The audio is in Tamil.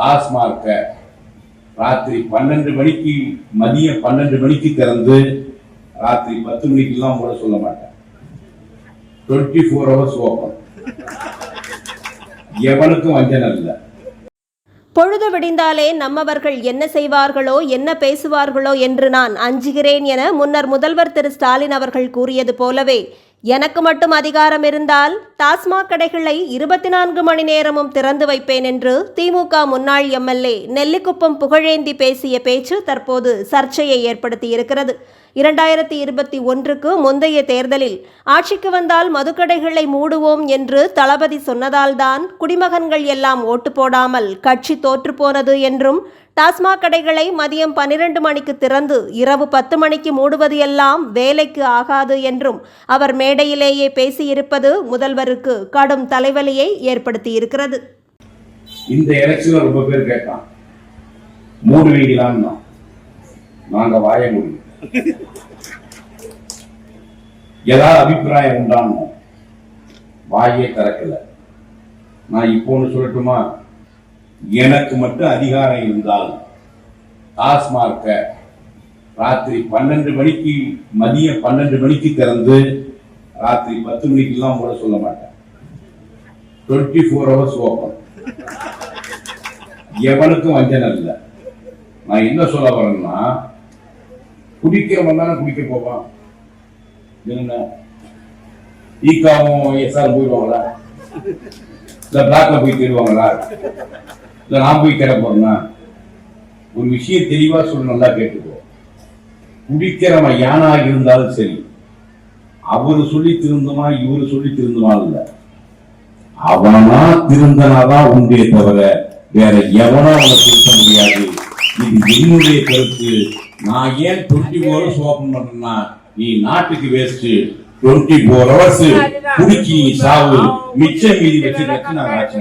டாஸ்மாக ராத்திரி 12 மணிக்கு மதியம் 12 மணிக்கு திறந்து ராத்திரி 10 மணிக்கெல்லாம் கூட சொல்ல மாட்டேன். 24 hours ஓபன். எவனுக்கும் வஞ்சனை இல்லை. பொழுது விடிந்தாலே நம்மவர்கள் என்ன செய்வார்களோ என்ன பேசுவார்களோ என்று நான் அஞ்சுகிறேன் என முன்னர் முதல்வர் திரு ஸ்டாலின் அவர்கள் கூறியது போலவே எனக்கு மட்டும் அதிகாரம் இருந்தால் டாஸ்மாக் கடைகளை 24 மணி நேரமும் திறந்து வைப்பேன் என்று திமுக முன்னாள் எம்எல்ஏ நெல்லிக்குப்பம் புகழேந்தி பேசிய பேச்சு தற்போது சர்ச்சையை ஏற்படுத்தியிருக்கிறது. 2021க்கு முந்தைய தேர்தலில் ஆட்சிக்கு வந்தால் மதுக்கடைகளை மூடுவோம் என்று தளபதி சொன்னதால்தான் குடிமகன்கள் எல்லாம் ஓட்டு போடாமல் கட்சி தோற்று போனது என்றும் டாஸ்மாக் கடைகளை மதியம் 12 மணிக்கு திறந்து இரவு 10 மணிக்கு மூடுவது எல்லாம் வேலைக்கு ஆகாது என்றும் அவர் மேடையிலேயே பேசியிருப்பது முதல்வருக்கு கடும் தலைவலியை ஏற்படுத்தியிருக்கிறது. இந்த எலெக்ஷன்ல ரொம்ப பேர் கேட்டான், மூடுவீங்களான்னு. நாங்க வாய முடியும், ஏதாவது அபிப்பிராயம் உண்டானோம், வாயே திறக்கல. நான் இப்போ ஒன்று சொல்லட்டுமா, எனக்கு மட்டும் அதிகாரம் இருந்தால் டாஸ்மாக ராத்திரி 12 மணிக்கு மதியம் 12 மணிக்கு திறந்து ராத்திரி 10 மணிக்கெல்லாம் கூட சொல்ல மாட்டேன். 24 hours ஓபன். எவனுக்கும் வஞ்சனை இல்லை. நான் என்ன சொல்ல வரேன்னா, குடிக்கிறவன் தானே குடிக்க போவான். என்ன ஈக்காவும் எஸ்ஆர் போயிடுவாங்களா, இல்ல பிளாக்ல போய் தேடுவாங்களா, இல்ல நான் போய் தேட போறேன்னா? ஒரு விஷயம் தெளிவா சொல்ல, நல்லா கேட்டுக்கோ. குடிக்கிறவன் யானாக இருந்தாலும் சரி, அவரு சொல்லி திருந்துமா இவரு சொல்லி திருந்துமா இல்ல, அவனா திருந்தனாதான் உண்டே தவிர வேற எவனோ அவனை திருத்த முடியாது. இது என்னுடைய கருத்து. நான் ஏன் 24 hours ஓபன் பண்றேன்னா, நீ நாட்டுக்கு வேஸ்ட். 24 hours குடிக்கி சாவு, மிச்சம் மீதி வச்சு நாங்க ஆட்சி